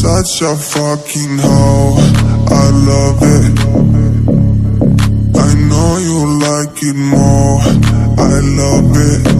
such a fucking hoe, I love it. I know you like it more, I love it.